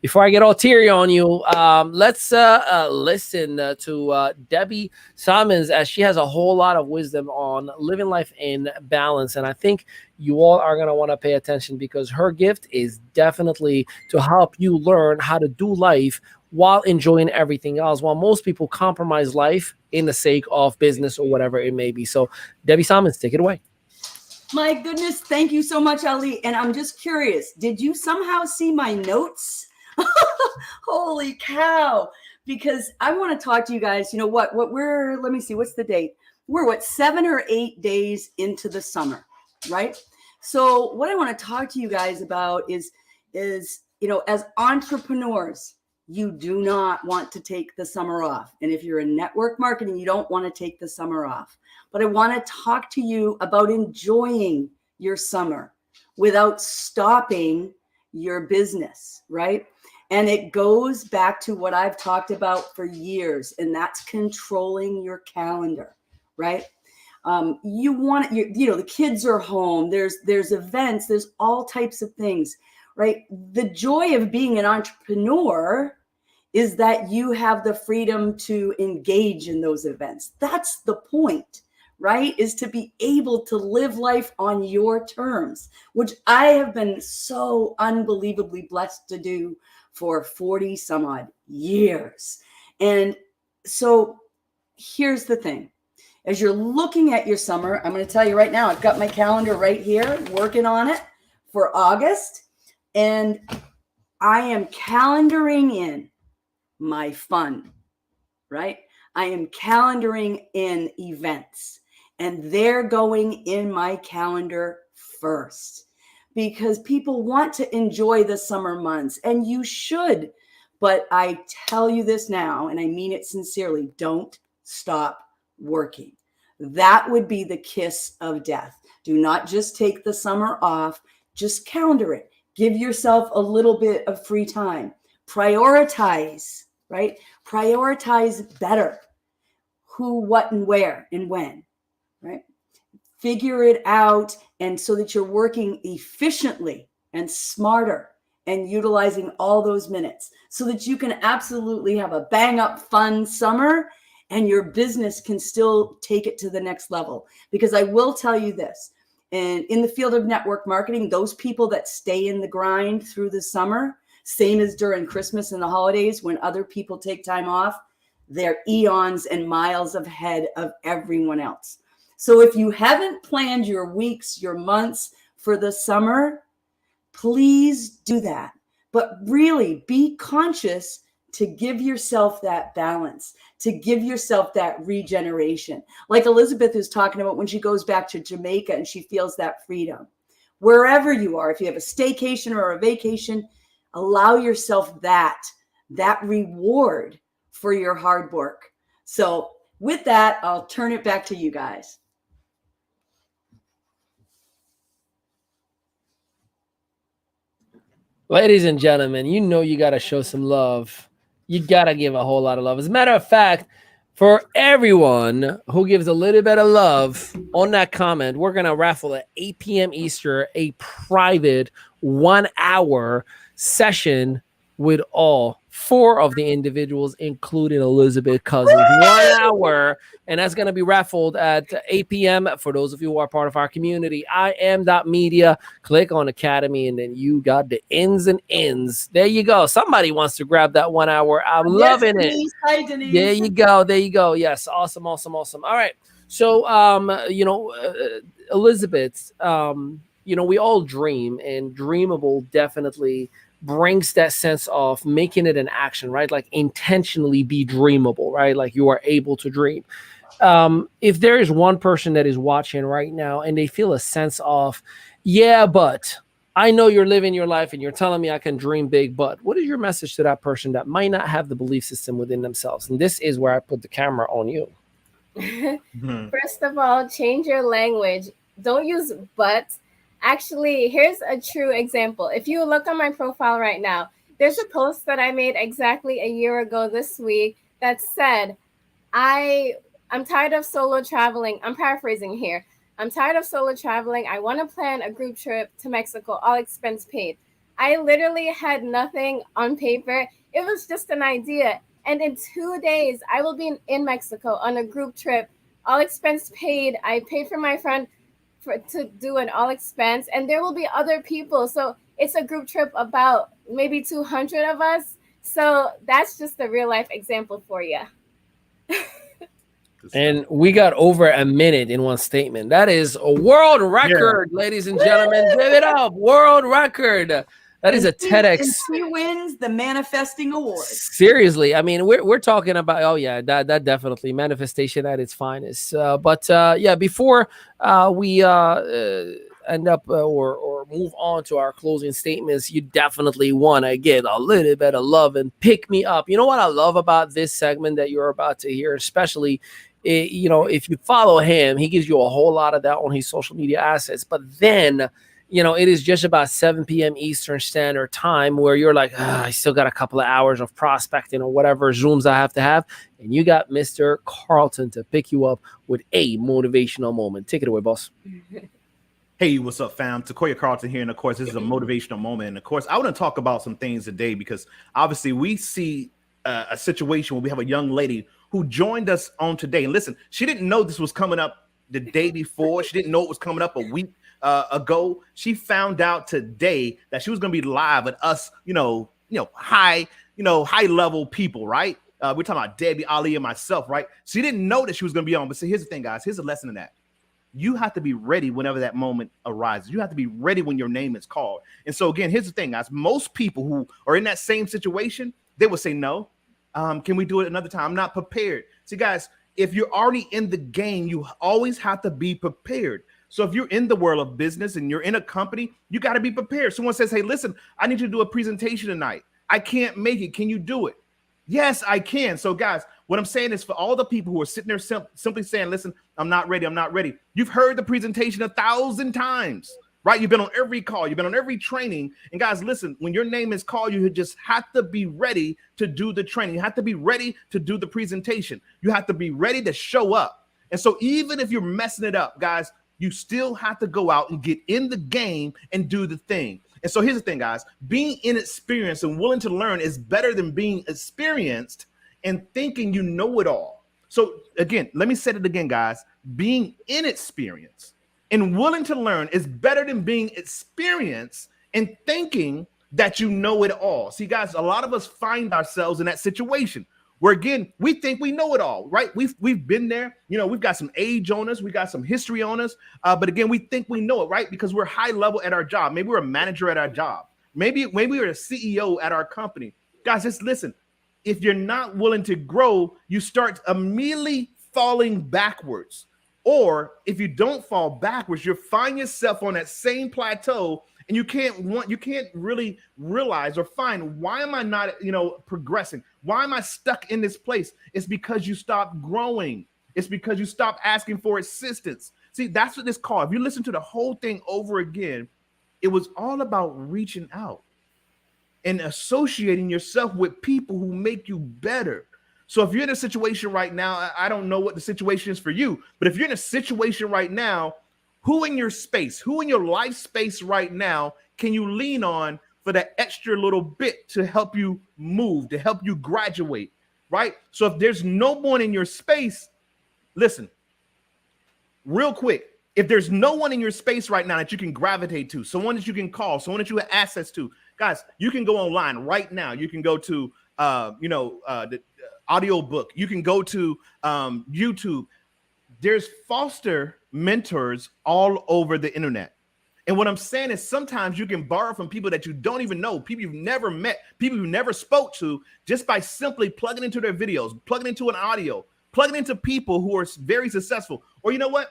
before I get all teary on you, let's listen to Debbie Simons, as she has a whole lot of wisdom on living life in balance. And I think you all are going to want to pay attention, because her gift is definitely to help you learn how to do life while enjoying everything else, while most people compromise life in the sake of business or whatever it may be. So, Debbie Simons, take it away. My goodness, thank you so much, Ali. And I'm just curious, did you somehow see my notes? Holy cow. Because I want to talk to you guys. You know what we're, let me see, what's the date? We're 7 or 8 days into the summer, right? So what I want to talk to you guys about is, as entrepreneurs, you do not want to take the summer off. And if you're in network marketing, you don't want to take the summer off. But I want to talk to you about enjoying your summer without stopping your business, right? And it goes back to what I've talked about for years, and that's controlling your calendar, right? You want, the kids are home. There's events. There's all types of things, right? The joy of being an entrepreneur is that you have the freedom to engage in those events. That's the point, right? Is to be able to live life on your terms, which I have been so unbelievably blessed to do for 40 some odd years. And so here's the thing. As you're looking at your summer, I'm going to tell you right now, I've got my calendar right here, working on it for August. And I am calendaring in my fun, right? I am calendaring in events, and they're going in my calendar first, because people want to enjoy the summer months, and you should. But I tell you this now, and I mean it sincerely, don't stop working. That would be the kiss of death. Do not just take the summer off, just calendar it. Give yourself a little bit of free time. Prioritize, right? Prioritize better. Who, what, and where, and when, right? Figure it out, and so that you're working efficiently and smarter and utilizing all those minutes, so that you can absolutely have a bang up fun summer and your business can still take it to the next level. Because I will tell you this, and in the field of network marketing, those people that stay in the grind through the summer, same as during Christmas and the holidays when other people take time off, they're eons and miles ahead of everyone else. So if you haven't planned your weeks, your months for the summer, please do that. But really be conscious to give yourself that balance, to give yourself that regeneration. Like Elizabeth is talking about when she goes back to Jamaica and she feels that freedom. Wherever you are, if you have a staycation or a vacation, allow yourself that reward for your hard work. So with that, I'll turn it back to you guys. Ladies and gentlemen, you got to show some love. You got to give a whole lot of love. As a matter of fact, for everyone who gives a little bit of love on that comment, we're going to raffle at 8 p.m. Eastern, a private 1 hour session with all 4 of the individuals, including Elizabeth Cousins. 1 hour, and that's going to be raffled at 8 p.m. For those of you who are part of our community, IM.media. Click on Academy, and then you got the ins and ends. There you go. Somebody wants to grab that 1 hour. I'm loving it. Hi, Denise. There you go. There you go. Yes. Awesome. Awesome. Awesome. All right. So, Elizabeth, we all dream, and Dreamable definitely brings that sense of making it an action, right? Like intentionally be dreamable, right? Like you are able to dream. If there is one person that is watching right now and they feel a sense of, yeah, but I know you're living your life and you're telling me I can dream big, but what is your message to that person that might not have the belief system within themselves? And this is where I put the camera on you. First of all, change your language. Don't use but. Actually, here's a true example. If you look on my profile right now, there's a post that I made exactly a year ago this week that said, I I'm tired of solo traveling. I'm paraphrasing here. I'm tired of solo traveling. I want to plan a group trip to Mexico, all expense paid. I literally had nothing on paper. It was just an idea. And in 2 days, I will be in Mexico on a group trip, all expense paid. I paid for my friend to do an all expense, and there will be other people. So it's a group trip about maybe 200 of us. So that's just a real life example for you. And we got over a minute in one statement. That is a world record, ladies and gentlemen. Give it up. World record. That is a TEDx. And she wins the manifesting award. Seriously, I mean, we're talking about, oh yeah, that definitely manifestation at its finest. But before we end up or move on to our closing statements, you definitely want to get a little bit of love and pick me up. You know what I love about this segment that you're about to hear, especially, if you follow him, he gives you a whole lot of that on his social media assets. But then, it is just about 7 p.m. Eastern Standard Time where you're like, I still got a couple of hours of prospecting or whatever Zooms I have to have. And you got Mr. Carlton to pick you up with a motivational moment. Take it away, boss. Hey, what's up, fam? Takoya Carlton here. And of course, this is a motivational moment. And of course, I want to talk about some things today because obviously we see a situation where we have a young lady who joined us on today. And listen, she didn't know this was coming up the day before. She didn't know it was coming up a week ago. She found out today that she was going to be live with us, high level people, right? We're talking about Debbie, Ali, and myself, right? She didn't know that she was going to be on. But see, here's the thing, guys. Here's a lesson in that. You have to be ready whenever that moment arises. You have to be ready when your name is called. And so again, here's the thing, guys. Most people who are in that same situation, they will say, no, can we do it another time? I'm not prepared. See, guys, if you're already in the game, you always have to be prepared. So if you're in the world of business and you're in a company, you got to be prepared. Someone says, hey, listen, I need you to do a presentation tonight. I can't make it. Can you do it? Yes, I can. So guys, what I'm saying is for all the people who are sitting there simply saying, listen, I'm not ready. I'm not ready. You've heard the presentation 1,000 times, right? You've been on every call. You've been on every training. And guys, listen, when your name is called, you just have to be ready to do the training. You have to be ready to do the presentation. You have to be ready to show up. And so even if you're messing it up, guys, you still have to go out and get in the game and do the thing. And so here's the thing, guys, being inexperienced and willing to learn is better than being experienced and thinking you know it all. So again, let me say it again, guys, being inexperienced and willing to learn is better than being experienced and thinking that you know it all. See, guys, a lot of us find ourselves in that situation where, again, we think we know it all, right? We've been there. We've got some age on us. We got some history on us. But again, we think we know it, right? Because we're high level at our job. Maybe we're a manager at our job. Maybe we're a CEO at our company. Guys, just listen. If you're not willing to grow, you start immediately falling backwards. Or if you don't fall backwards, you find yourself on that same plateau and you can't really realize or find, why am I not, progressing? Why am I stuck in this place? It's because you stopped growing. It's because you stopped asking for assistance. See, that's what this called. If you listen to the whole thing over again, it was all about reaching out and associating yourself with people who make you better. So if you're in a situation right now, I don't know what the situation is for you, but if you're in a situation right now, who in your space, who in your life space right now can you lean on for that extra little bit to help you move, to help you graduate, right? So if there's no one in your space, listen, real quick, if there's no one in your space right now that you can gravitate to, someone that you can call, someone that you have access to, guys, you can go online right now. You can go to, the audio book. You can go to YouTube. There's foster mentors all over the internet. And what I'm saying is sometimes you can borrow from people that you don't even know, people you've never met, people you never spoke to, just by simply plugging into their videos, plugging into an audio, plugging into people who are very successful. Or you know what?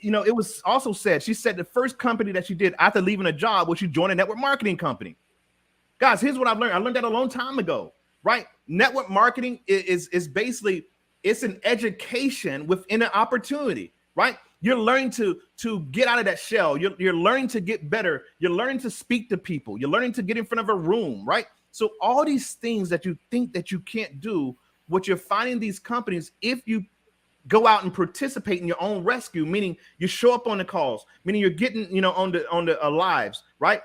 It was also said, she said the first company that she did after leaving a job was she joined a network marketing company. Guys, here's what I've learned. I learned that a long time ago, right? Network marketing is basically, it's an education within an opportunity, right? You're learning to get out of that shell. You're learning to get better. You're learning to speak to people. You're learning to get in front of a room, right? So all these things that you think that you can't do, what you're finding these companies, if you go out and participate in your own rescue, meaning you show up on the calls, meaning you're getting, you know, on the lives, right?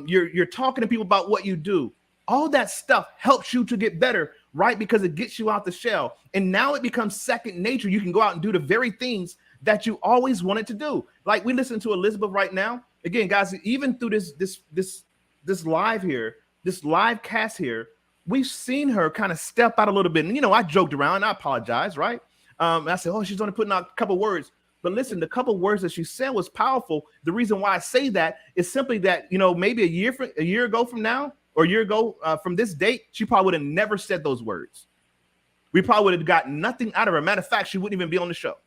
You're talking to people about what you do. All that stuff helps you to get better, right? Because it gets you out the shell. And now it becomes second nature. You can go out and do the very things that you always wanted to do. Like we listen to Elizabeth right now. Again, guys, even through this live here, this live cast here, we've seen her kind of step out a little bit. And, you know, I joked around. I apologize, right? I said, oh, she's only putting out a couple words. But listen, the couple words that she said was powerful. The reason why I say that is simply that, you know, maybe a year ago from now, or a year ago from this date, she probably would have never said those words. We probably would have got nothing out of her. Matter of fact, she wouldn't even be on the show.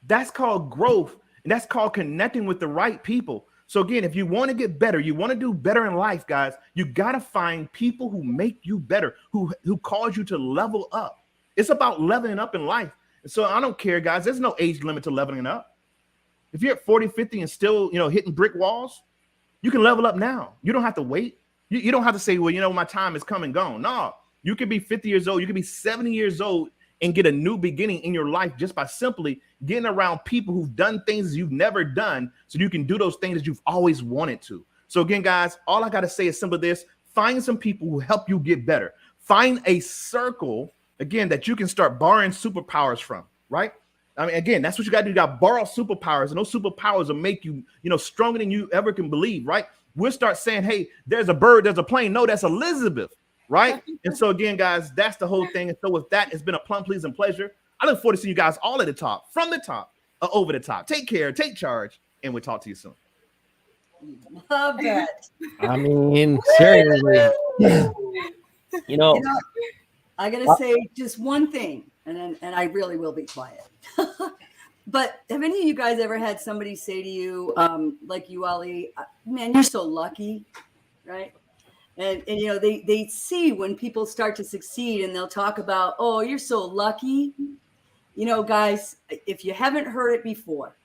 That's called growth, and that's called connecting with the right people. So again, if you want to get better, you want to do better in life, guys, you got to find people who make you better, who cause you to level up. It's about leveling up in life. And so I don't care, guys. There's no age limit to leveling up. If you're at 40, 50 and still, you know, hitting brick walls, you can level up now. You don't have to wait. You don't have to say, well, you know, my time is come and gone. No, you could be 50 years old. You could be 70 years old and get a new beginning in your life just by simply getting around people who've done things you've never done so you can do those things that you've always wanted to. So again, guys, all I got to say is simply this: find some people who help you get better. Find a circle, again, that you can start borrowing superpowers from, right? I mean, again, that's what you got to do. You got to borrow superpowers, and those superpowers will make you, you know, stronger than you ever can believe, right? We'll start saying, hey, there's a bird, there's a plane. No, that's Elizabeth, right? And so again, guys, that's the whole thing. And so with that, it's been a plum pleasing pleasure. I look forward to seeing you guys all at the top, from the top, over the top. Take care, take charge, and we'll talk to you soon. Love that. I mean, seriously. You know, I gotta say just one thing, and I really will be quiet. But have any of you guys ever had somebody say to you, like you, Ali, man, you're so lucky, right? And you know, they see when people start to succeed and they'll talk about, oh, you're so lucky. You know, guys, if you haven't heard it before,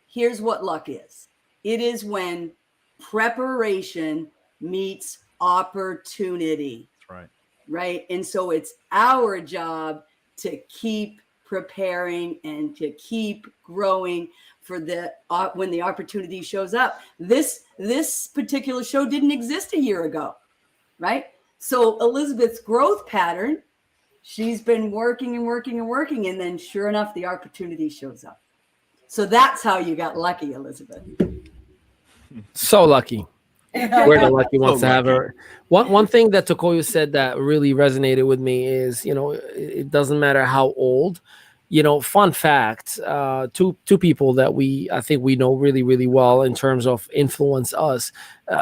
here's what luck is. It is when preparation meets opportunity. That's right. Right. And so it's our job to keep preparing and to keep growing for the when the opportunity shows up. This particular show didn't exist a year ago, right? So Elizabeth's growth pattern, she's been working and working and working, and then sure enough, the opportunity shows up. So that's how you got lucky, Elizabeth. so lucky. We're the lucky ones to have her. One thing that Tokoyo said that really resonated with me is, you know, it doesn't matter how old. You know, fun fact, two people that I think we know really, really well in terms of influence us.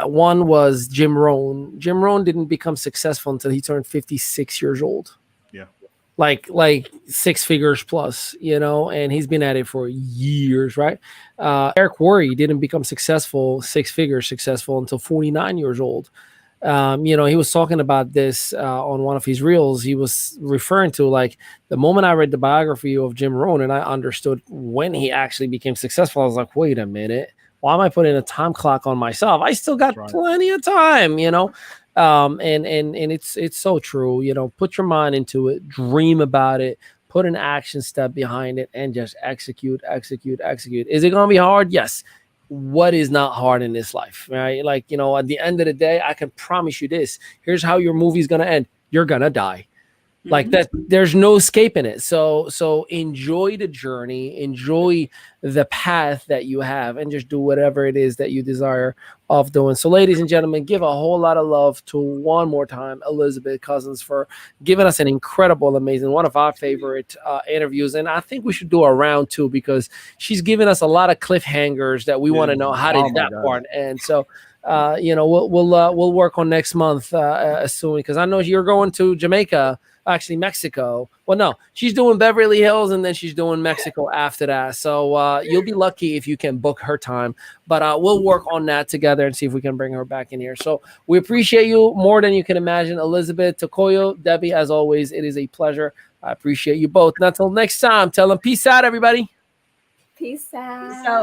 One was Jim Rohn. Jim Rohn didn't become successful until he turned 56 years old. Yeah. Like 6 figures plus, you know, and he's been at it for years, right? Eric Worre didn't become successful, 6 figures successful until 49 years old. You know, he was talking about this on one of his reels. He was referring to, like, the moment I read the biography of Jim Rohn and I understood when he actually became successful, I was like, wait a minute, why am I putting a time clock on myself? I still got plenty of time, you know? And it's so true. You know, put your mind into it, dream about it, put an action step behind it, and just execute. Is it going to be hard? Yes. What is not hard in this life, right? Like, you know, at the end of the day, I can promise you this. Here's how your movie's going to end. You're going to die. Like that, there's no escaping it. So enjoy the journey, enjoy the path that you have, and just do whatever it is that you desire of doing. So, ladies and gentlemen, give a whole lot of love to, one more time, Elizabeth Cousins, for giving us an incredible, amazing, one of our favorite interviews. And I think we should do a round 2 because she's given us a lot of cliffhangers that we want to know how did that part. And so, you know, we'll work on next month soon, because I know you're going to Jamaica. Actually, Mexico. Well, no, she's doing Beverly Hills and then she's doing Mexico after that. So you'll be lucky if you can book her time. But we'll work on that together and see if we can bring her back in here. So we appreciate you more than you can imagine. Elizabeth, Tokoyo, Debbie, as always, it is a pleasure. I appreciate you both. And until next time, tell them peace out, everybody. Peace out. So